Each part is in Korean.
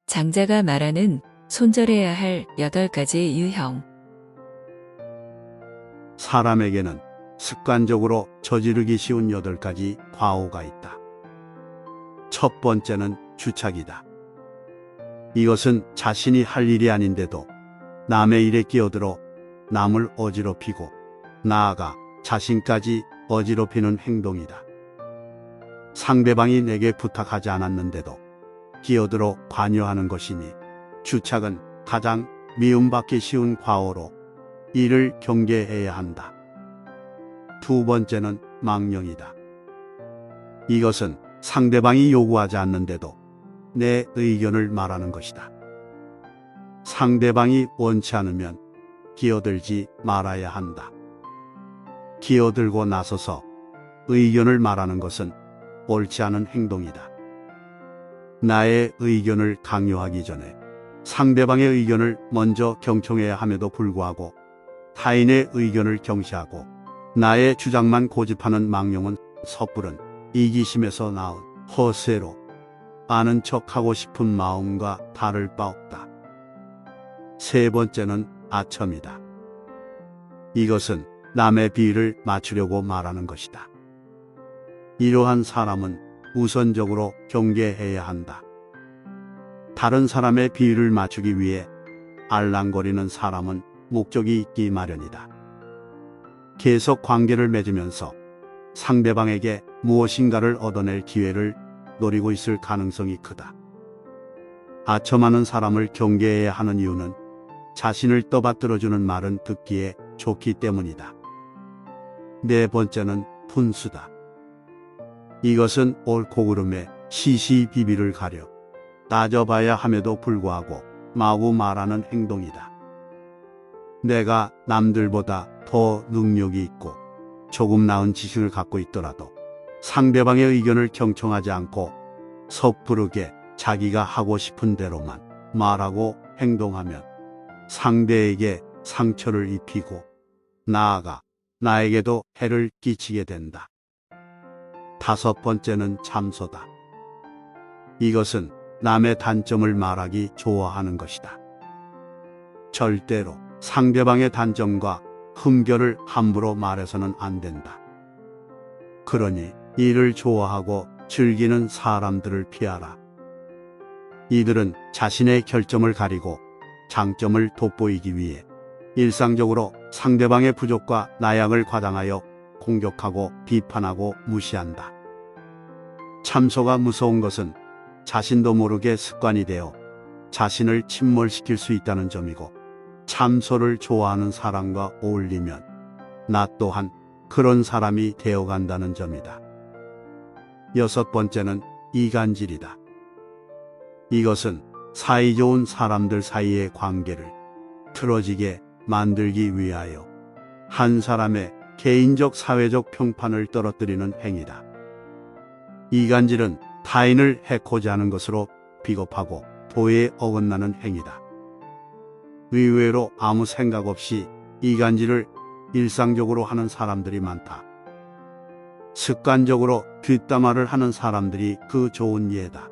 장자가 말하는 손절해야 할 8가지 유형. 사람에게는 습관적으로 저지르기 쉬운 8가지 과오가 있다. 첫 번째는 주착이다. 이것은 자신이 할 일이 아닌데도 남의 일에 끼어들어 남을 어지럽히고 나아가 자신까지 어지럽히는 행동이다. 상대방이 내게 부탁하지 않았는데도 끼어들어 관여하는 것이니 주착은 가장 미움받기 쉬운 과오로 이를 경계해야 한다. 두 번째는 망령이다. 이것은 상대방이 요구하지 않는데도 내 의견을 말하는 것이다. 상대방이 원치 않으면 끼어들지 말아야 한다. 끼어들고 나서서 의견을 말하는 것은 옳지 않은 행동이다. 나의 의견을 강요하기 전에 상대방의 의견을 먼저 경청해야 함에도 불구하고 타인의 의견을 경시하고 나의 주장만 고집하는 망령은 섣부른 이기심에서 나온 허세로 아는 척하고 싶은 마음과 다를 바 없다. 세 번째는 아첨이다. 이것은 남의 비위를 맞추려고 말하는 것이다. 이러한 사람은 우선적으로 경계해야 한다. 다른 사람의 비위를 맞추기 위해 알랑거리는 사람은 목적이 있기 마련이다. 계속 관계를 맺으면서 상대방에게 무엇인가를 얻어낼 기회를 노리고 있을 가능성이 크다. 아첨하는 사람을 경계해야 하는 이유는 자신을 떠받들어주는 말은 듣기에 좋기 때문이다. 네 번째는 분수다. 이것은 옳고 그름의 시시비비를 가려 따져봐야 함에도 불구하고 마구 말하는 행동이다. 내가 남들보다 더 능력이 있고 조금 나은 지식을 갖고 있더라도 상대방의 의견을 경청하지 않고 섣부르게 자기가 하고 싶은 대로만 말하고 행동하면 상대에게 상처를 입히고 나아가 나에게도 해를 끼치게 된다. 다섯 번째는 참소다. 이것은 남의 단점을 말하기 좋아하는 것이다. 절대로 상대방의 단점과 흠결을 함부로 말해서는 안 된다. 그러니 이를 좋아하고 즐기는 사람들을 피하라. 이들은 자신의 결점을 가리고 장점을 돋보이기 위해 일상적으로 상대방의 부족과 나약을 과장하여 공격하고 비판하고 무시한다. 참소가 무서운 것은 자신도 모르게 습관이 되어 자신을 침몰시킬 수 있다는 점이고, 참소를 좋아하는 사람과 어울리면 나 또한 그런 사람이 되어간다는 점이다. 여섯 번째는 이간질이다. 이것은 사이좋은 사람들 사이의 관계를 틀어지게 만들기 위하여 한 사람의 개인적 사회적 평판을 떨어뜨리는 행위다. 이간질은 타인을 해코지 하는 것으로 비겁하고 도에 어긋나는 행위다. 의외로 아무 생각 없이 이간질을 일상적으로 하는 사람들이 많다. 습관적으로 뒷담화를 하는 사람들이 그 좋은 예다.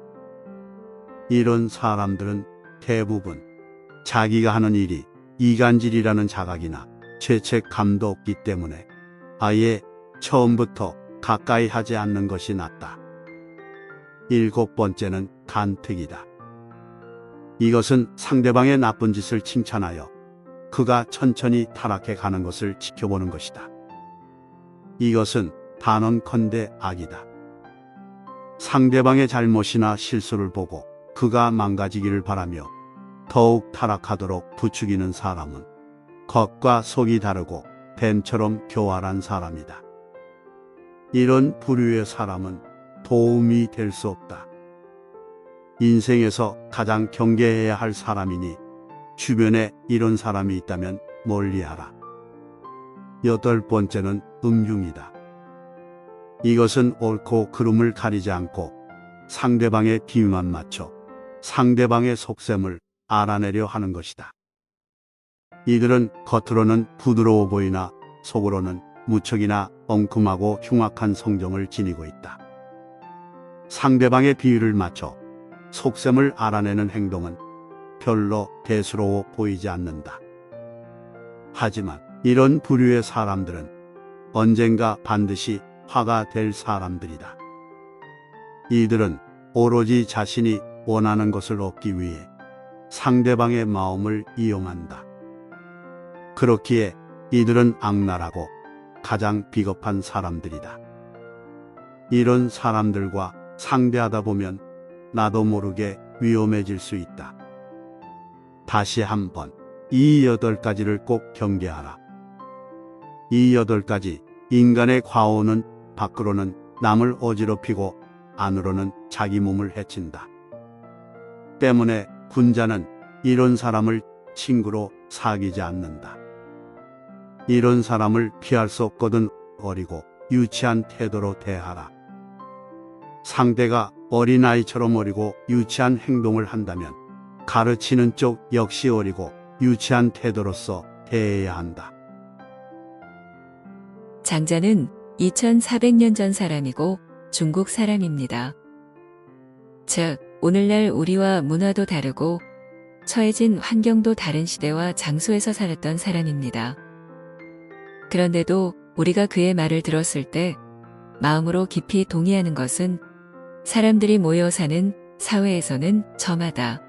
이런 사람들은 대부분 자기가 하는 일이 이간질이라는 자각이나 죄책감도 없기 때문에 아예 처음부터 가까이 하지 않는 것이 낫다. 일곱 번째는 간특이다. 이것은 상대방의 나쁜 짓을 칭찬하여 그가 천천히 타락해 가는 것을 지켜보는 것이다. 이것은 단언컨대 악이다. 상대방의 잘못이나 실수를 보고 그가 망가지기를 바라며 더욱 타락하도록 부추기는 사람은 겉과 속이 다르고 뱀처럼 교활한 사람이다. 이런 부류의 사람은 도움이 될 수 없다. 인생에서 가장 경계해야 할 사람이니 주변에 이런 사람이 있다면 멀리하라. 여덟 번째는 음흉이다. 이것은 옳고 그름을 가리지 않고 상대방의 비위만 맞춰 상대방의 속셈을 알아내려 하는 것이다. 이들은 겉으로는 부드러워 보이나 속으로는 무척이나 엉큼하고 흉악한 성정을 지니고 있다. 상대방의 비위를 맞춰 속셈을 알아내는 행동은 별로 대수로워 보이지 않는다. 하지만 이런 부류의 사람들은 언젠가 반드시 화가 될 사람들이다. 이들은 오로지 자신이 원하는 것을 얻기 위해 상대방의 마음을 이용한다. 그렇기에 이들은 악랄하고 가장 비겁한 사람들이다. 이런 사람들과 상대하다 보면 나도 모르게 위험해질 수 있다. 다시 한번 이 8가지를 꼭 경계하라. 이 8가지 인간의 과오는 밖으로는 남을 어지럽히고 안으로는 자기 몸을 해친다. 때문에 군자는 이런 사람을 친구로 사귀지 않는다. 이런 사람을 피할 수 없거든 어리고 유치한 태도로 대하라. 상대가 어린아이처럼 어리고 유치한 행동을 한다면 가르치는 쪽 역시 어리고 유치한 태도로서 대해야 한다. 장자는 2400년 전 사람이고 중국 사람입니다. 즉, 오늘날 우리와 문화도 다르고 처해진 환경도 다른 시대와 장소에서 살았던 사람입니다. 그런데도 우리가 그의 말을 들었을 때 마음으로 깊이 동의하는 것은 사람들이 모여 사는 사회에서는 저마다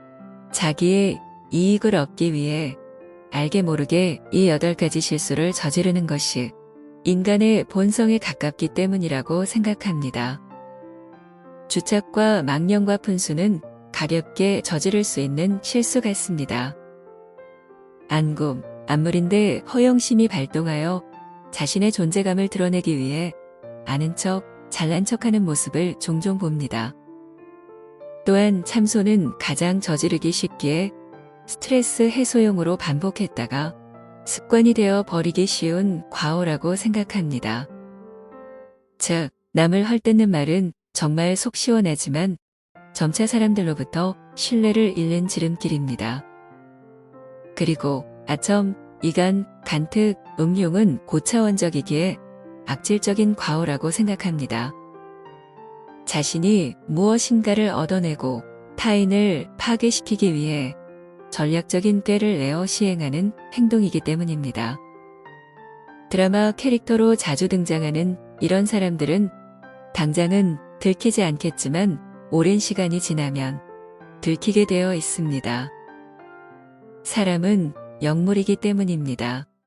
자기의 이익을 얻기 위해 알게 모르게 이 8가지 실수를 저지르는 것이 인간의 본성에 가깝기 때문이라고 생각합니다. 주착과 망령과 분수는 가볍게 저지를 수 있는 실수 같습니다. 안굼, 안물인데 허영심이 발동하여 자신의 존재감을 드러내기 위해 아는 척, 잘난 척하는 모습을 종종 봅니다. 또한 참소는 가장 저지르기 쉽기에 스트레스 해소용으로 반복했다가 습관이 되어 버리기 쉬운 과오라고 생각합니다. 즉, 남을 헐뜯는 말은 정말 속 시원하지만 점차 사람들로부터 신뢰를 잃는 지름길입니다. 그리고 아첨, 이간, 간특, 음흉은 고차원적이기에 악질적인 과오라고 생각합니다. 자신이 무엇인가를 얻어내고 타인을 파괴시키기 위해 전략적인 꾀를 내어 시행하는 행동이기 때문입니다. 드라마 캐릭터로 자주 등장하는 이런 사람들은 당장은 들키지 않겠지만 오랜 시간이 지나면 들키게 되어 있습니다. 사람은 영물이기 때문입니다.